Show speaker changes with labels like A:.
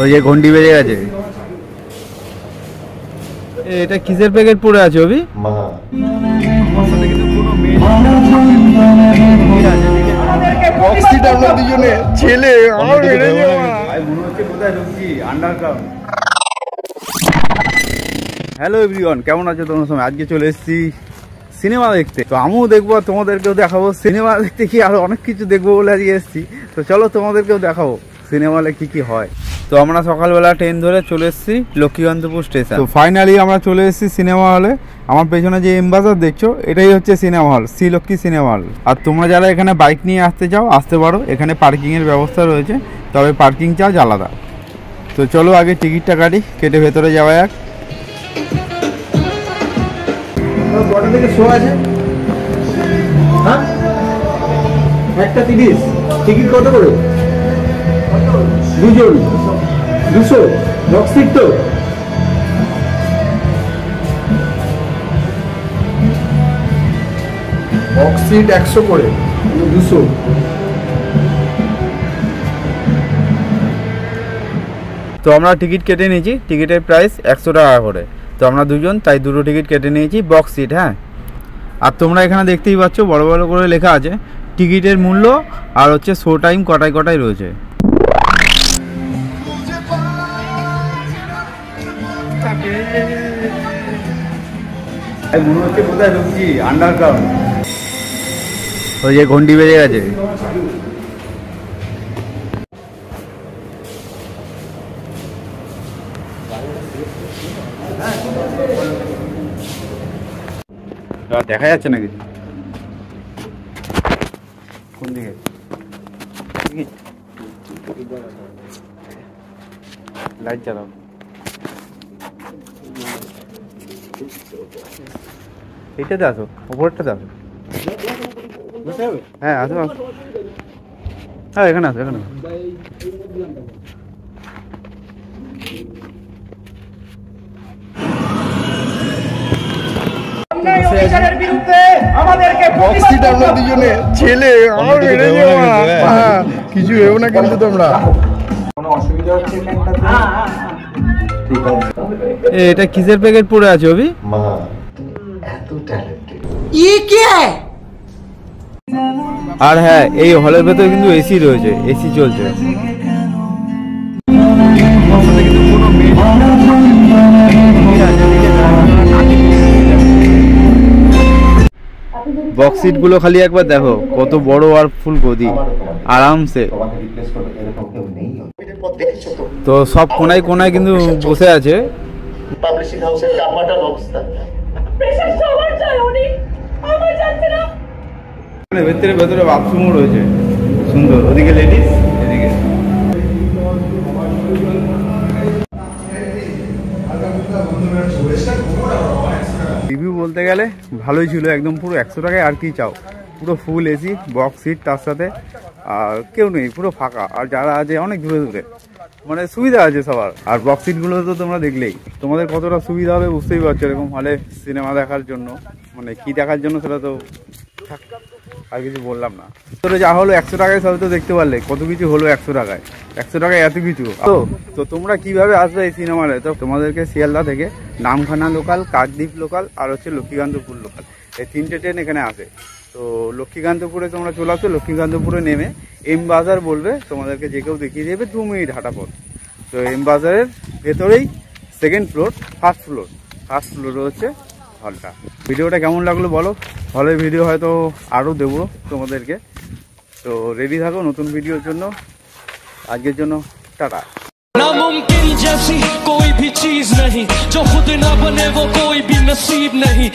A: ওই যে ঘন্টি বেজে গেছে। এটা কিসের প্যাকেট পড়ে আছে অভি? হ্যালো এভরিওয়ান, কেমন আছো তোমরা সবাই? আজকে চলে এসেছি সিনেমা দেখতে। তো আমিও দেখবো, তোমাদেরকেও দেখাবো। সিনেমা দেখতে কি আরো অনেক কিছু দেখবো বলে আজকে এসেছি। তো চলো তোমাদেরকেও দেখাবো সিনেমা হলে কি কি হয়। তো আমরা সকালবেলা ট্রেন ধরে চলে এসেছি লক্ষ্মীকান্তপুর স্টেশন। তো ফাইনালি আমরা চলে এসেছি সিনেমা হলে। আমার পেছনে যে এম বাজার দেখছো, এটাই হচ্ছে cinema hall, Sri Lakshmi cinema hall. আর তোমরা যারা এখানে বাইক নিয়ে আসতে চাও আসতে পারো, এখানে পার্কিংয়ের ব্যবস্থা রয়েছে, তবে পার্কিং চার্জ আলাদা। তো চলো আগে টিকিটটা কাটি, কেটে ভেতরে যাওয়া যাক। কটা থেকে শো আছে? হ্যাঁ, 1:30। টিকিট কত করে? দুজন 200 বক্স সিট। তো বক্স সিট 100 করে, 200। তো আমরা টিকিট কেটে নিয়েছি, টিকিটের প্রাইস 100 টাকা করে। তো আমরা দুজন, তাই দুটো টিকিট কেটে নিয়েছি বক্স সিট। হ্যাঁ, আর তোমরা এখানে দেখতেই পাচ্ছ বড় বড় করে লেখা আছে টিকিটের মূল্য আর হচ্ছে শো টাইম কটায় কটায় রয়েছে। মনে হচ্ছে কোথায় ঢুকছি, আন্ডারগ্রাউন্ড। ওই যে ঘন্টি বেজে গেছে। দেখা যাচ্ছে না কিছু। কোন দিকে? লাইট জ্বালাও। এইটাতে আসো, উপরটাতে আসো। হ্যাঁ আসো আসো। হ্যাঁ এখানে আসো, এখানে। কিছু ভেবো না কিন্তু তোমরা। এটা কিসের প্যাকেট পড়ে আছে অভি? আর হ্যাঁ, এই হলের ভেতরে কিন্তু এসি রয়েছে, এসি চলছে। বক্স সিট গুলো খালি একবার দেখো, কত বড় আর ফুল গদি, আরামসে। তো সব কোনায় কোনায় কিন্তু বসে আছে। ভেতরে ভেতরে বাথরুমও রয়েছে, সুন্দর। ওদিকে লেডিস, এদিকে। রিভিউ বলতে গেলে ভালোই ছিল, একদম পুরো 100 টাকায়। আর কি চাও, পুরো ফুল এসি, বক্স সিট তার সাথে, আর কেউ নেই, পুরো ফাঁকা। আর যারা আছে অনেক দূরে দূরে, মানে সুবিধা আছে সবার। আর বক্স সিটগুলো তো তোমরা দেখলেই, তোমাদের কতটা সুবিধা হবে বুঝতেই পারছো এরকম হলে সিনেমা দেখার জন্য। মানে কি দেখার জন্য সেটা তো আর কিছু বললাম না। তোরা যা হলো 100 টাকায় সব তো দেখতে পারলে, কত কিছু হলো 100 টাকায়। 100 টাকায় এত কিছু। তো তোমরা কিভাবে আসবে এই সিনেমাতে? তো তোমাদেরকে শিয়ালদা থেকে নামখানা লোকাল, কাকদ্বীপ লোকাল আর হচ্ছে লক্ষ্মীকান্তপুর লোকাল, এই 3টে ট্রেন এখানে আসে। তো লক্ষ্মীকান্তপুরে তোমরা চলে আসো, লক্ষ্মীকান্তপুরে নেমে এম বাজার বলবে, তোমাদেরকে যে কেউ দেখিয়ে দেবে, 2 মিনিট হাঁটা পথ। তো এম বাজারের ভেতরেই সেকেন্ড ফ্লোর, ফার্স্ট ফ্লোরে হচ্ছে হলটা। ভিডিওটা কেমন লাগলো বলো? হলের ভিডিও হয়তো আরও দেবো তোমাদেরকে। তো রেডি থাকো নতুন ভিডিওর জন্য। আজকের জন্য টাটা। नामुमकिन जैसी कोई भी चीज नहीं, जो खुद ना बने वो कोई भी नसीब नहीं।